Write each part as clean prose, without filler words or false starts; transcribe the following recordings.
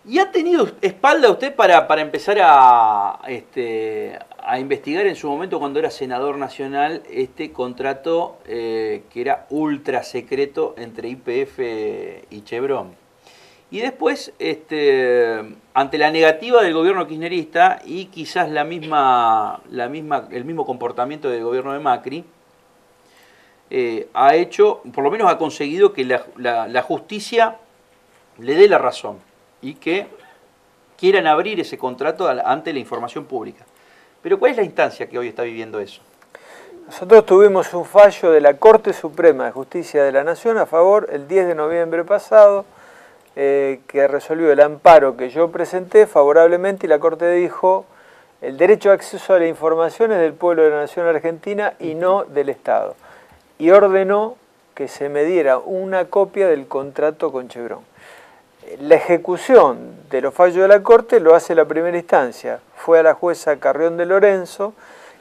¿Y ha tenido espalda usted para empezar a investigar en su momento cuando era senador nacional este contrato que era ultra secreto entre YPF y Chevron? Y después, ante la negativa del gobierno kirchnerista y quizás el mismo comportamiento del gobierno de Macri, ha hecho, por lo menos ha conseguido que la justicia le dé la razón y que quieran abrir ese contrato ante la información pública. Pero ¿cuál es la instancia que hoy está viviendo eso? Nosotros tuvimos un fallo de la Corte Suprema de Justicia de la Nación a favor el 10 de noviembre pasado, que resolvió el amparo que yo presenté favorablemente y la Corte dijo el derecho de acceso a la información es del pueblo de la Nación Argentina y no del Estado. Y ordenó que se me diera una copia del contrato con Chevron. La ejecución de los fallos de la Corte lo hace la primera instancia. Fue a la jueza Carrión de Lorenzo,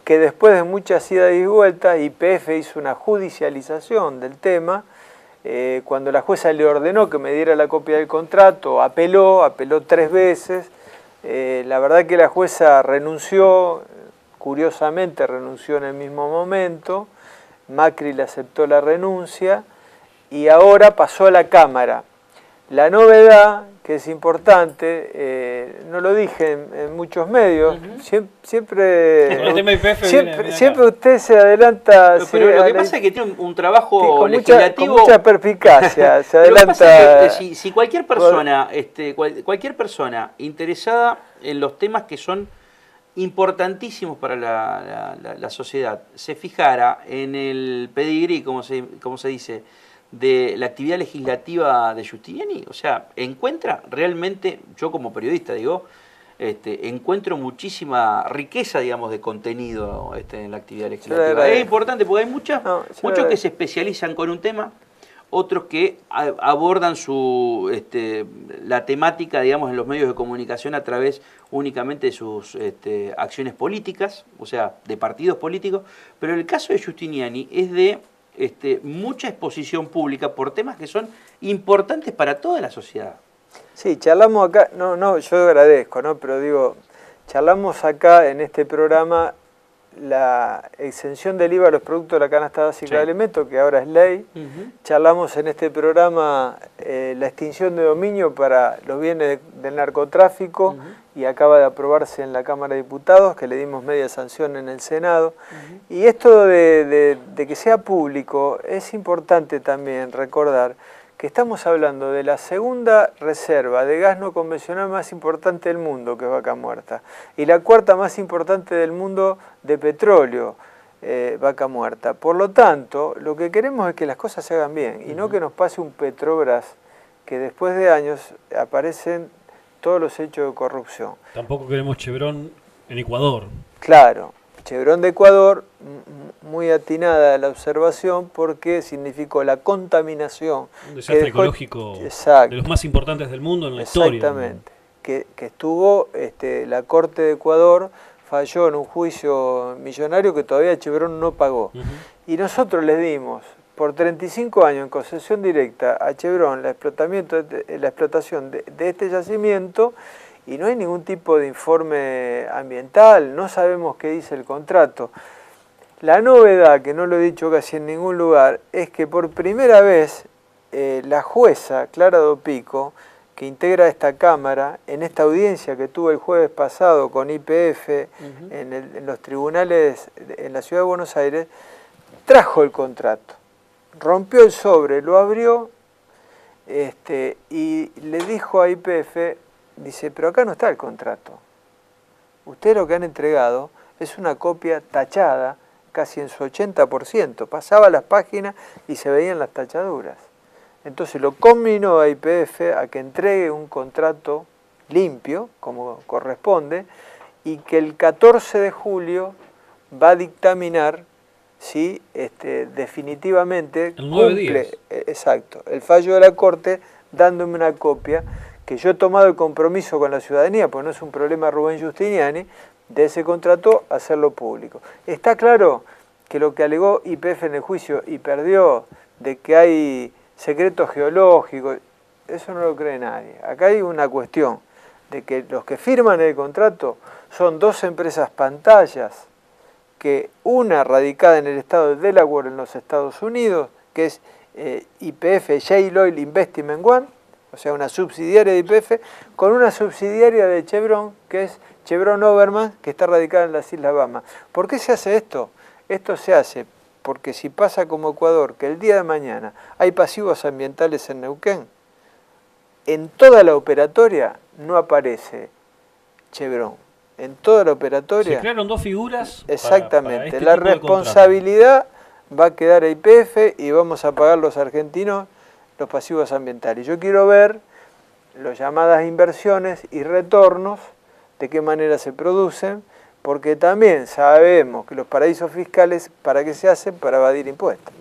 que después de muchas idas y vueltas, YPF hizo una judicialización del tema. Cuando la jueza le ordenó que me diera la copia del contrato, apeló 3 veces. La verdad que la jueza renunció, curiosamente renunció en el mismo momento. Macri le aceptó la renuncia y ahora pasó a la Cámara. La novedad, que es importante, no lo dije en muchos medios, siempre usted se adelanta. Pero lo que pasa es que tiene un trabajo legislativo con mucha perspicacia, se adelanta. Es que si cualquier persona, cualquier persona interesada en los temas que son importantísimos para la sociedad, se fijara en el pedigrí, como se dice, de la actividad legislativa de Giustiniani, o sea, encuentra realmente, yo como periodista digo, encuentro muchísima riqueza, digamos, de contenido en la actividad legislativa. Es importante porque hay muchos que se especializan con un tema, otros que abordan la temática, digamos, en los medios de comunicación a través únicamente de sus acciones políticas, o sea, de partidos políticos, pero el caso de Giustiniani es de mucha exposición pública por temas que son importantes para toda la sociedad. Sí, charlamos acá, yo agradezco, ¿no? Pero digo, charlamos acá en este programa la exención del IVA a los productos de la canasta básica de alimentos, que ahora es ley. Charlamos en este programa la extinción de dominio para los bienes del narcotráfico y acaba de aprobarse en la Cámara de Diputados, que le dimos media sanción en el Senado. Y esto de que sea público, es importante también recordar que estamos hablando de la segunda reserva de gas no convencional más importante del mundo, que es Vaca Muerta, y la cuarta más importante del mundo de petróleo, Vaca Muerta. Por lo tanto, lo que queremos es que las cosas se hagan bien, y no que nos pase un Petrobras, que después de años aparecen todos los hechos de corrupción. Tampoco queremos Chevron en Ecuador. Claro, Chevron de Ecuador, muy atinada la observación porque significó la contaminación. Un desastre ecológico de los más importantes del mundo en la historia. Exactamente, que estuvo, la Corte de Ecuador falló en un juicio millonario que todavía Chevron no pagó. Y nosotros les dimos por 35 años en concesión directa a Chevron la explotación de este yacimiento, y no hay ningún tipo de informe ambiental, no sabemos qué dice el contrato. La novedad, que no lo he dicho casi en ningún lugar, es que por primera vez la jueza Clara Dopico, que integra esta Cámara, en esta audiencia que tuvo el jueves pasado con YPF en los tribunales en la Ciudad de Buenos Aires, trajo el contrato, rompió el sobre, lo abrió y le dijo a YPF, dice, pero acá no está el contrato. Ustedes lo que han entregado es una copia tachada, casi en su 80%. Pasaba las páginas y se veían las tachaduras. Entonces lo conminó a YPF a que entregue un contrato limpio, como corresponde, y que el 14 de julio va a dictaminar si definitivamente el 9 días. Exacto, el fallo de la Corte, dándome una copia, que yo he tomado el compromiso con la ciudadanía, porque no es un problema Rubén Giustiniani, de ese contrato hacerlo público. Está claro que lo que alegó YPF en el juicio y perdió, de que hay secretos geológicos, eso no lo cree nadie. Acá hay una cuestión. de que los que firman el contrato son dos empresas pantallas, que una radicada en el estado de Delaware en los Estados Unidos, que es YPF, Shale Oil Investment One, o sea, una subsidiaria de YPF, con una subsidiaria de Chevron, que es Chevron Overman, que está radicada en las Islas Bahamas. ¿Por qué se hace esto? Esto se hace porque si pasa como Ecuador, que el día de mañana hay pasivos ambientales en Neuquén, en toda la operatoria no aparece Chevron. En toda la operatoria... Se crearon dos figuras. Exactamente. Para este la tipo de responsabilidad va a quedar a YPF y vamos a pagar los argentinos los pasivos ambientales. Yo quiero ver las llamadas inversiones y retornos, de qué manera se producen, porque también sabemos que los paraísos fiscales, ¿para qué se hacen? Para evadir impuestos.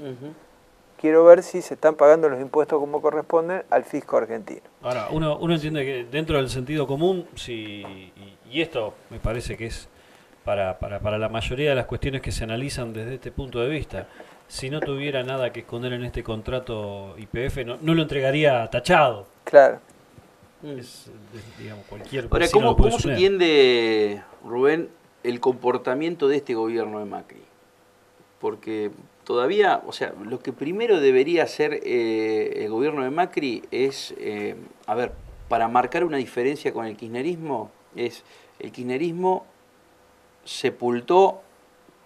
Quiero ver si se están pagando los impuestos como corresponden al fisco argentino. Ahora, uno entiende que dentro del sentido común, y esto me parece que es para la mayoría de las cuestiones que se analizan desde este punto de vista, si no tuviera nada que esconder en este contrato YPF, no lo entregaría tachado. Claro. Digamos, cualquier Ahora, ¿cómo se entiende, Rubén, el comportamiento de este gobierno de Macri? Porque todavía, o sea, lo que primero debería hacer el gobierno de Macri es, para marcar una diferencia con el kirchnerismo, el kirchnerismo sepultó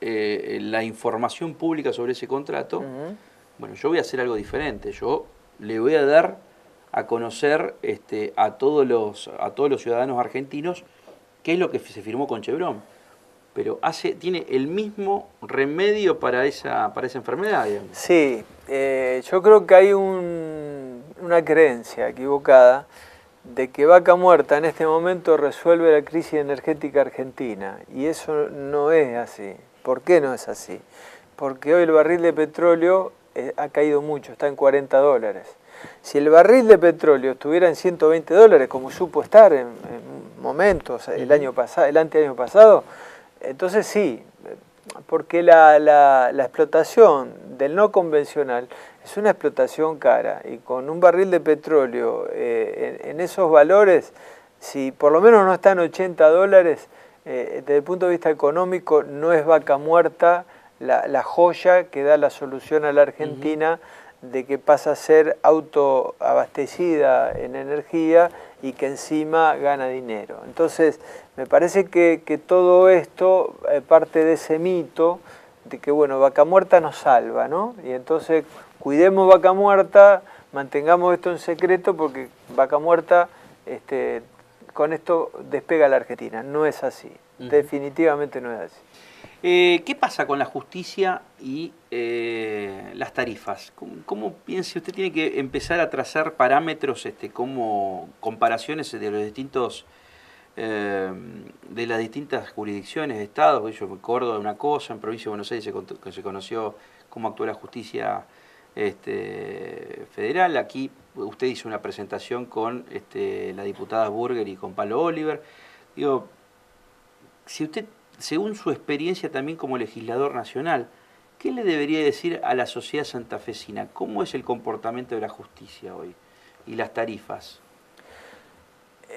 la información pública sobre ese contrato. Bueno, yo voy a hacer algo diferente. Yo le voy a dar a conocer a todos los ciudadanos argentinos qué es lo que se firmó con Chevron. Pero tiene el mismo remedio para esa enfermedad, digamos. Sí, yo creo que hay una creencia equivocada de que Vaca Muerta en este momento resuelve la crisis energética argentina, y eso no es así. ¿Por qué no es así? Porque hoy el barril de petróleo ha caído mucho, está en $40. Si el barril de petróleo estuviera en $120, como supo estar en momentos el anteaño pasado, entonces sí, porque la explotación del no convencional es una explotación cara, y con un barril de petróleo en esos valores, si por lo menos no está en $80, desde el punto de vista económico no es Vaca Muerta la joya que da la solución a la Argentina de que pasa a ser autoabastecida en energía y que encima gana dinero. Entonces, me parece que todo esto parte de ese mito de que, bueno, Vaca Muerta nos salva, ¿no? Y entonces, cuidemos Vaca Muerta, mantengamos esto en secreto, porque Vaca Muerta, con esto despega a la Argentina. No es así, definitivamente no es así. ¿Qué pasa con la justicia y las tarifas? ¿Cómo piensa usted? Tiene que empezar a trazar parámetros, como comparaciones de los distintos de las distintas jurisdicciones de estados. Yo me acuerdo de una cosa, en provincia de Buenos Aires se conoció cómo actuó la justicia federal. Aquí usted hizo una presentación con la diputada Burger y con Palo Oliver. Digo, si usted, según su experiencia también como legislador nacional, ¿qué le debería decir a la sociedad santafesina? ¿Cómo es el comportamiento de la justicia hoy y las tarifas?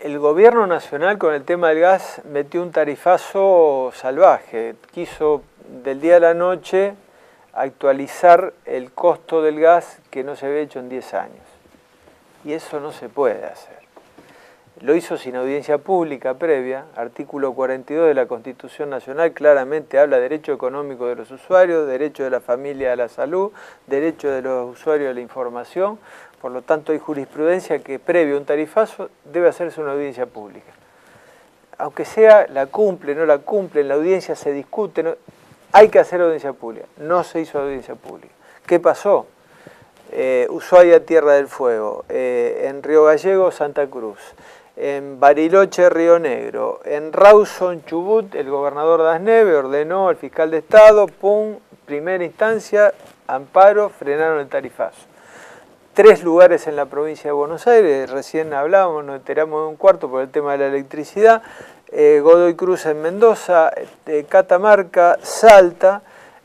El gobierno nacional con el tema del gas metió un tarifazo salvaje. Quiso del día a la noche actualizar el costo del gas que no se había hecho en 10 años. Y eso no se puede hacer. Lo hizo sin audiencia pública previa. Artículo 42 de la Constitución Nacional claramente habla de derecho económico de los usuarios, derecho de la familia a la salud, derecho de los usuarios a la información. Por lo tanto, hay jurisprudencia que previo a un tarifazo debe hacerse una audiencia pública. Aunque sea la cumple, no la cumple, en la audiencia se discute, no, hay que hacer audiencia pública. No se hizo audiencia pública. ¿Qué pasó? Ushuaia, Tierra del Fuego, en Río Gallego, Santa Cruz, en Bariloche, Río Negro, en Rawson, Chubut, el gobernador Dasneve ordenó al fiscal de Estado, primera instancia, amparo, frenaron el tarifazo. 3 lugares en la provincia de Buenos Aires, recién hablábamos, nos enteramos de un cuarto por el tema de la electricidad, Godoy Cruz en Mendoza, Catamarca, Salta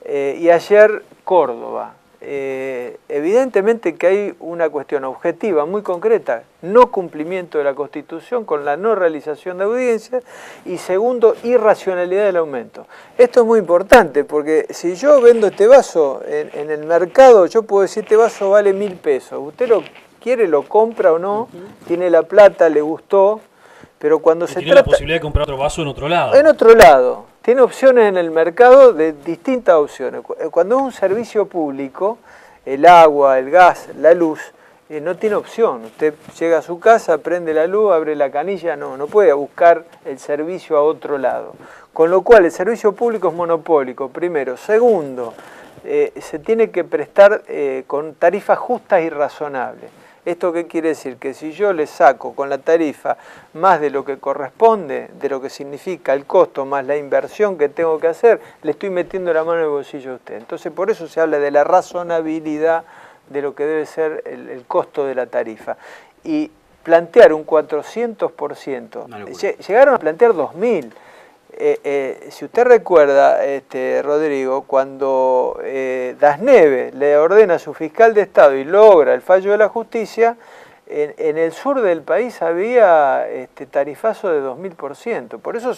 y ayer Córdoba. evidentemente que hay una cuestión objetiva muy concreta, no cumplimiento de la Constitución con la no realización de audiencias, y segundo, irracionalidad del aumento. Esto es muy importante porque si yo vendo este vaso en el mercado, yo puedo decir este vaso vale 1.000 pesos, usted lo quiere, lo compra o no, tiene la plata, le gustó, pero cuando se tiene la posibilidad de comprar otro vaso en otro lado. En otro lado. Tiene opciones en el mercado de distintas opciones. Cuando es un servicio público, el agua, el gas, la luz, no tiene opción. Usted llega a su casa, prende la luz, abre la canilla, no puede buscar el servicio a otro lado. Con lo cual el servicio público es monopólico, primero. Segundo, se tiene que prestar con tarifas justas y razonables. ¿Esto qué quiere decir? Que si yo le saco con la tarifa más de lo que corresponde, de lo que significa el costo más la inversión que tengo que hacer, le estoy metiendo la mano en el bolsillo a usted. Entonces por eso se habla de la razonabilidad de lo que debe ser el costo de la tarifa. Y plantear un 400%, llegaron a plantear 2.000. Si usted recuerda, Rodrigo, cuando Dasneve le ordena a su fiscal de Estado y logra el fallo de la justicia, en el sur del país había tarifazo de 2.000%. Por eso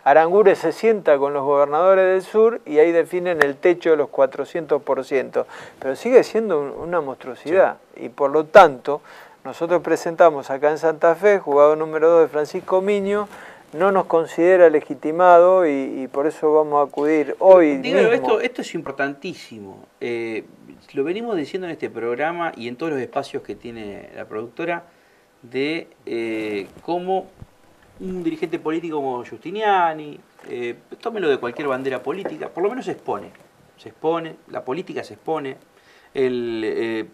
Aranguren se sienta con los gobernadores del sur y ahí definen el techo de los 400%. Pero sigue siendo una monstruosidad. Sí. Y por lo tanto, nosotros presentamos acá en Santa Fe, jugador número 2 de Francisco Miño, no nos considera legitimado y por eso vamos a acudir hoy mismo. Esto es importantísimo. Lo venimos diciendo en este programa y en todos los espacios que tiene la productora, de cómo un dirigente político como Giustiniani, tómelo de cualquier bandera política, por lo menos se expone, la política se expone, qué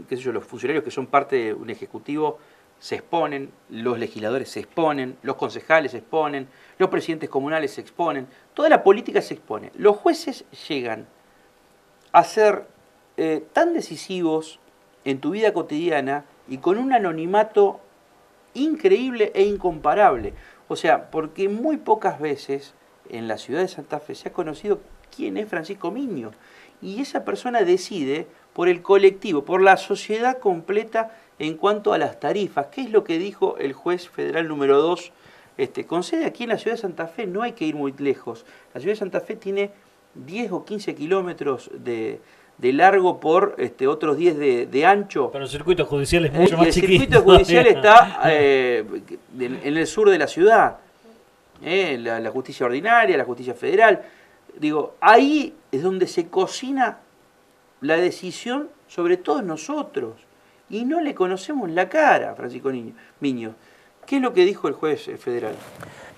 sé yo, los funcionarios que son parte de un ejecutivo se exponen, los legisladores se exponen, los concejales se exponen, los presidentes comunales se exponen, toda la política se expone. Los jueces llegan a ser tan decisivos en tu vida cotidiana y con un anonimato increíble e incomparable. O sea, porque muy pocas veces en la ciudad de Santa Fe se ha conocido quién es Francisco Miño. Y esa persona decide por el colectivo, por la sociedad completa en cuanto a las tarifas. ¿Qué es lo que dijo el juez federal número 2? Con sede aquí en la ciudad de Santa Fe, no hay que ir muy lejos. La ciudad de Santa Fe tiene 10 o 15 kilómetros de largo por otros 10 de ancho. Pero el circuito judicial es mucho más chiquito. El circuito judicial está en el sur de la ciudad. La justicia ordinaria, la justicia federal. Digo, ahí es donde se cocina la decisión sobre todos nosotros. Y no le conocemos la cara a Francisco Miño. ¿Qué es lo que dijo el juez federal?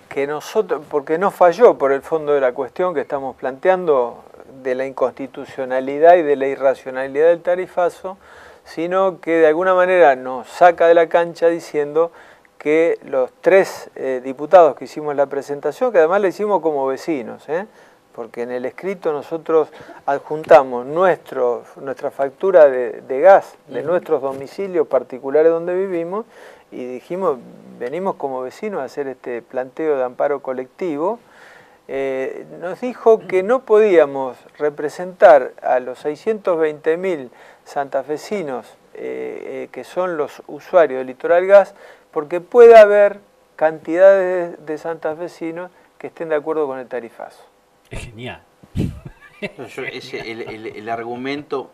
Que nosotros, porque no falló por el fondo de la cuestión que estamos planteando, de la inconstitucionalidad y de la irracionalidad del tarifazo, sino que de alguna manera nos saca de la cancha diciendo que los 3 diputados que hicimos la presentación, que además la hicimos como vecinos, porque en el escrito nosotros adjuntamos nuestra factura de gas de nuestros domicilios particulares donde vivimos y dijimos, venimos como vecinos a hacer este planteo de amparo colectivo. Nos dijo que no podíamos representar a los 620.000 santafesinos que son los usuarios del Litoral Gas porque puede haber cantidades de santafesinos que estén de acuerdo con el tarifazo. Es genial. Es el argumento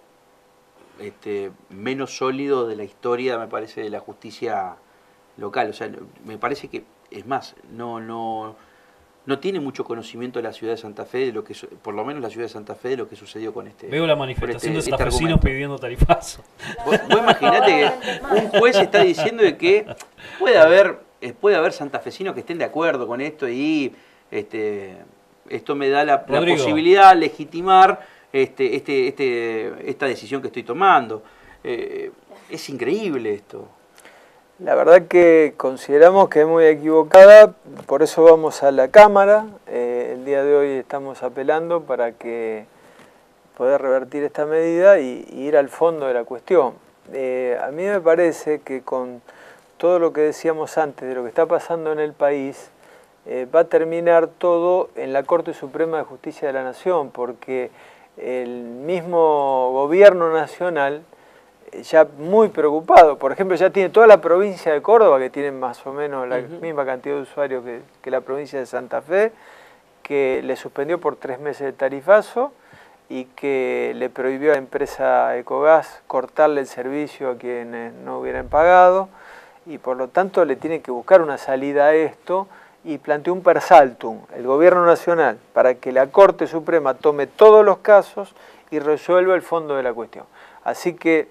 menos sólido de la historia, me parece, de la justicia local. O sea, me parece que, es más, no tiene mucho conocimiento de la ciudad de Santa Fe, de lo que, por lo menos la ciudad de Santa Fe, de lo que sucedió con este. Veo la manifestación de santafesinos pidiendo tarifazo. Vos imaginate que un juez está diciendo de que puede haber santafesinos que estén de acuerdo con esto y esto me da la posibilidad de legitimar esta decisión que estoy tomando. Es increíble esto. La verdad que consideramos que es muy equivocada, por eso vamos a la Cámara. El día de hoy estamos apelando para que poder revertir esta medida y ir al fondo de la cuestión. A mí me parece que con todo lo que decíamos antes de lo que está pasando en el país, va a terminar todo en la Corte Suprema de Justicia de la Nación, porque el mismo gobierno nacional ya muy preocupado. Por ejemplo, ya tiene toda la provincia de Córdoba, que tiene más o menos la misma cantidad de usuarios que la provincia de Santa Fe, que le suspendió por 3 meses de tarifazo y que le prohibió a la empresa Ecogas cortarle el servicio a quienes no hubieran pagado, y por lo tanto le tiene que buscar una salida a esto, y planteó un per saltum, el gobierno nacional, para que la Corte Suprema tome todos los casos y resuelva el fondo de la cuestión. Así que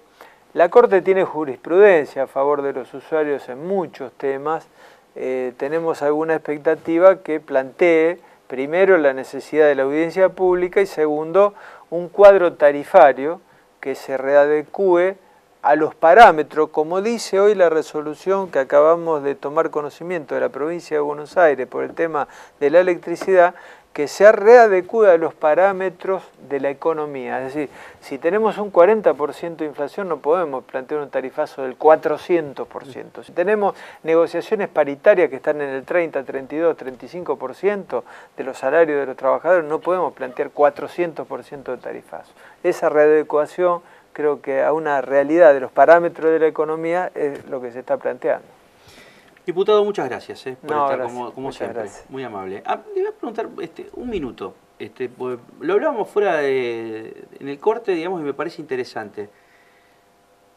la Corte tiene jurisprudencia a favor de los usuarios en muchos temas. Tenemos alguna expectativa que plantee, primero, la necesidad de la audiencia pública y segundo, un cuadro tarifario que se readecúe a los parámetros, como dice hoy la resolución que acabamos de tomar conocimiento de la provincia de Buenos Aires por el tema de la electricidad, que se readecúe a los parámetros de la economía. Es decir, si tenemos un 40% de inflación no podemos plantear un tarifazo del 400%. Si tenemos negociaciones paritarias que están en el 30, 32, 35% de los salarios de los trabajadores, no podemos plantear 400% de tarifazo. Esa readecuación, creo que a una realidad de los parámetros de la economía, es lo que se está planteando. Diputado, muchas gracias por estar gracias. como siempre. Gracias. Muy amable. Le voy a preguntar un minuto. Pues, lo hablábamos fuera en el corte, digamos, y me parece interesante.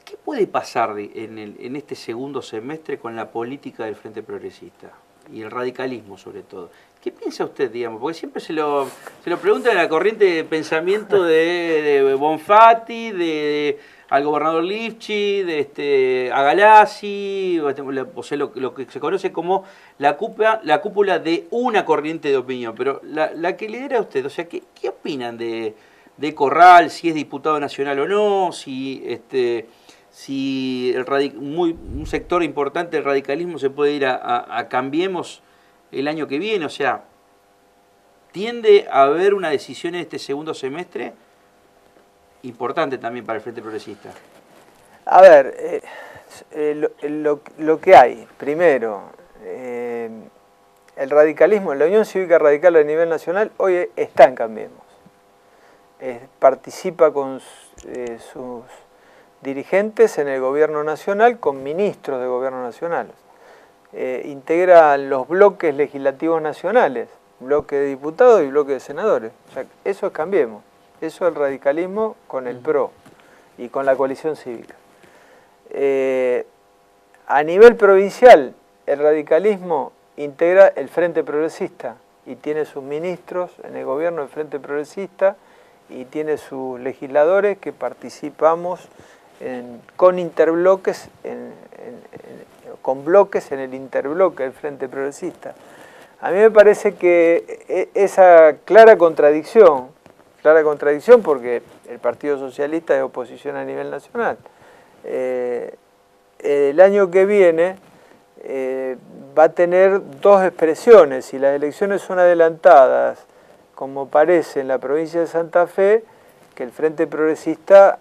¿Qué puede pasar en este segundo semestre con la política del Frente Progresista? Y el radicalismo, sobre todo. ¿Qué piensa usted, digamos? Porque siempre se lo preguntan en la corriente de pensamiento de Bonfatti, al gobernador Lifchi, a Galassi, o sea, lo que se conoce como la cúpula de una corriente de opinión. Pero la que lidera usted, o sea, ¿qué opinan de Corral, si es diputado nacional o no, si un sector importante del radicalismo se puede ir a Cambiemos el año que viene? O sea, ¿tiende a haber una decisión en este segundo semestre importante también para el Frente Progresista? A ver, lo que hay, primero, el radicalismo, la Unión Cívica Radical a nivel nacional hoy está en Cambiemos. Participa con sus dirigentes en el gobierno nacional, con ministros de gobierno nacional. Integra los bloques legislativos nacionales, bloque de diputados y bloque de senadores. O sea, eso es Cambiemos. Eso es el radicalismo con el PRO y con la coalición cívica. A nivel provincial, el radicalismo integra el Frente Progresista y tiene sus ministros en el gobierno del Frente Progresista y tiene sus legisladores que participamos con interbloques, con bloques en el interbloque del Frente Progresista. A mí me parece que esa clara contradicción porque el Partido Socialista es oposición a nivel nacional. El año que viene va a tener dos expresiones. Si las elecciones son adelantadas, como parece en la provincia de Santa Fe, que el Frente Progresista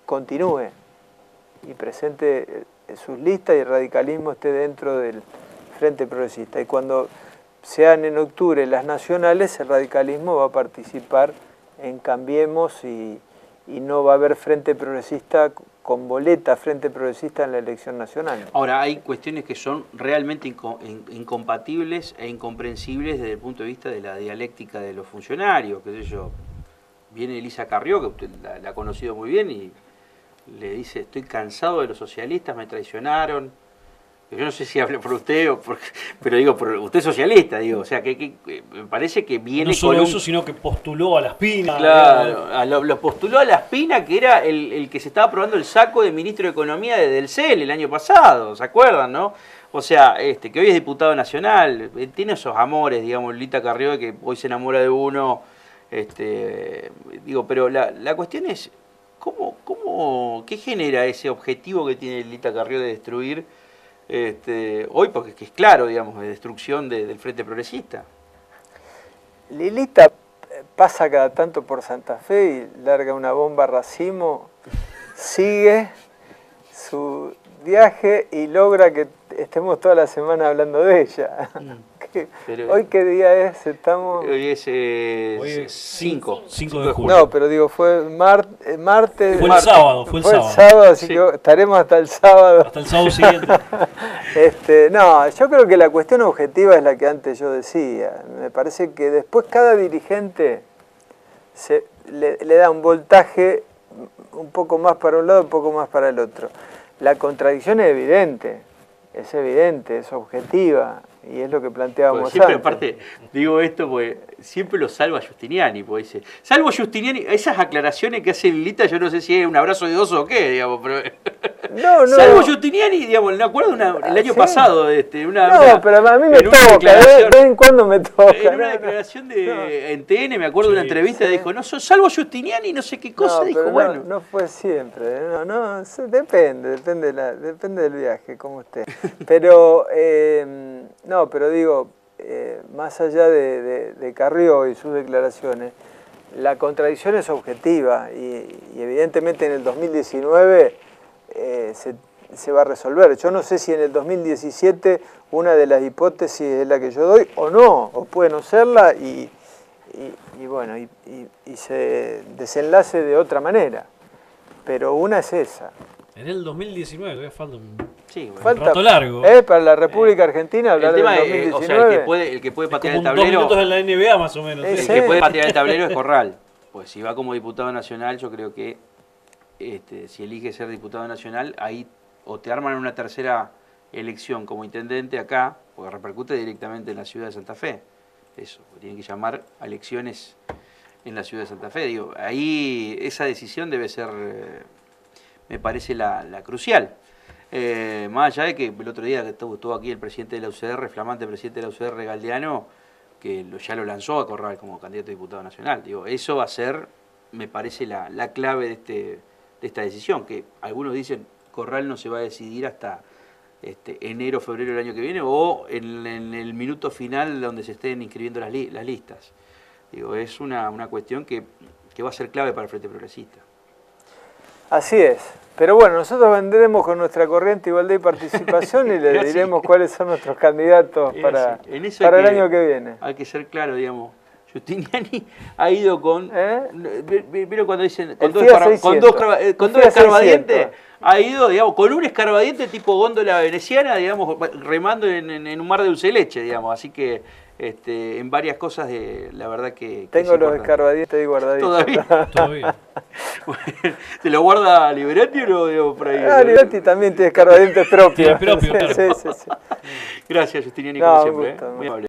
continúe y presente sus listas y el radicalismo esté dentro del Frente Progresista. Y cuando sean en octubre las nacionales, el radicalismo va a participar en Cambiemos y no va a haber Frente Progresista con boleta Frente Progresista en la elección nacional. Ahora, hay cuestiones que son realmente incompatibles e incomprensibles desde el punto de vista de la dialéctica de los funcionarios, qué sé yo. Viene Elisa Carrió, que usted la ha conocido muy bien, y le dice: estoy cansado de los socialistas, me traicionaron. Yo no sé si habla por usted, pero digo, usted es socialista, digo, o sea, que me parece que viene no solo con eso, sino que postuló a Las Pinas. Claro, lo postuló a Las Pinas, que era el que se estaba aprobando el saco de ministro de Economía del CEL el año pasado, ¿se acuerdan, no? O sea, que hoy es diputado nacional, tiene esos amores, digamos, Lita Carrió, que hoy se enamora de uno, digo, pero la cuestión es, ¿qué genera ese objetivo que tiene Lita Carrió de destruir hoy? Porque es claro, digamos, de destrucción del Frente Progresista. Lilita pasa cada tanto por Santa Fe y larga una bomba a racimo, sigue su viaje y logra que estemos toda la semana hablando de ella. ¿Hoy qué día es? Estamos... Hoy es Hoy es 5 de julio. No, pero digo, fue martes... Fue el sábado, Fue el sábado, así Sí. que estaremos hasta el sábado. Hasta el sábado siguiente. No, yo creo que la cuestión objetiva es la que antes yo decía. Me parece que después cada dirigente le da un voltaje un poco más para un lado, un poco más para el otro. La contradicción es evidente, es objetiva, y es lo que planteábamos siempre, antes. aparte, digo esto porque siempre lo salva Giustiniani, porque dice, salvo Giustiniani, esas aclaraciones que hace Lilita, yo no sé si es un abrazo de oso o qué, digamos, pero... No. Salvo Giustiniani, digamos, me acuerdo el año ¿sí? pasado, pero a mí me en una toca, de declaración- vez en cuando me toca. En una declaración en TN, me acuerdo de una Sí, entrevista, dijo, no, salvo Giustiniani, no sé qué cosa, No, dijo, pero bueno. no fue siempre, depende del viaje, como esté. Pero, pero digo, más allá de Carrió y sus declaraciones, la contradicción es objetiva y evidentemente en el 2019 se va a resolver. Yo no sé si en el 2017 una de las hipótesis es la que yo doy o no, o puede no serla y se desenlace de otra manera. Pero una es esa. En el 2019, todavía falta un Sí, bueno. Falta rato largo. para la República Argentina hablar El tema del es, 2019. el que puede patear Como el un 2 minutos tablero, en la NBA más o menos. Sí. el que puede patear el tablero es Corral. Pues si va como diputado nacional, yo creo que si elige ser diputado nacional, ahí o te arman una tercera elección como intendente acá, porque repercute directamente en la ciudad de Santa Fe. Eso, tienen que llamar a elecciones en la ciudad de Santa Fe. Digo, ahí esa decisión debe ser, me parece, la crucial. Más allá de que el otro día que estuvo aquí el presidente de la UCR, flamante presidente de la UCR, Galdeano, que ya lo lanzó a Corral como candidato a diputado nacional. Digo, eso va a ser, me parece, la clave de esta decisión, que algunos dicen Corral no se va a decidir hasta enero, febrero del año que viene, o en el minuto final donde se estén inscribiendo las listas. Digo, es una cuestión que va a ser clave para el Frente Progresista. Así es. Pero bueno, nosotros vendremos con nuestra corriente Igualdad y Participación y le diremos cuáles son nuestros candidatos para el año que viene. Hay que ser claro, digamos. Giustiniani ha ido con... ¿Vieron cuando dicen? Con dos escarbadientes. Ha ido, digamos, con un escarbadiente tipo góndola veneciana, digamos, remando en un mar de dulce de leche, digamos. Así que en varias cosas, la verdad que... Tengo los escarbadientes ahí guardaditos. Todavía. ¿Se lo guarda Liberati o lo digo por ahí? Liberati también tiene escarbadientes propios. Tiene propio, claro. Sí. Gracias, Giustiniani, No, como un siempre. gusto, Muy amable.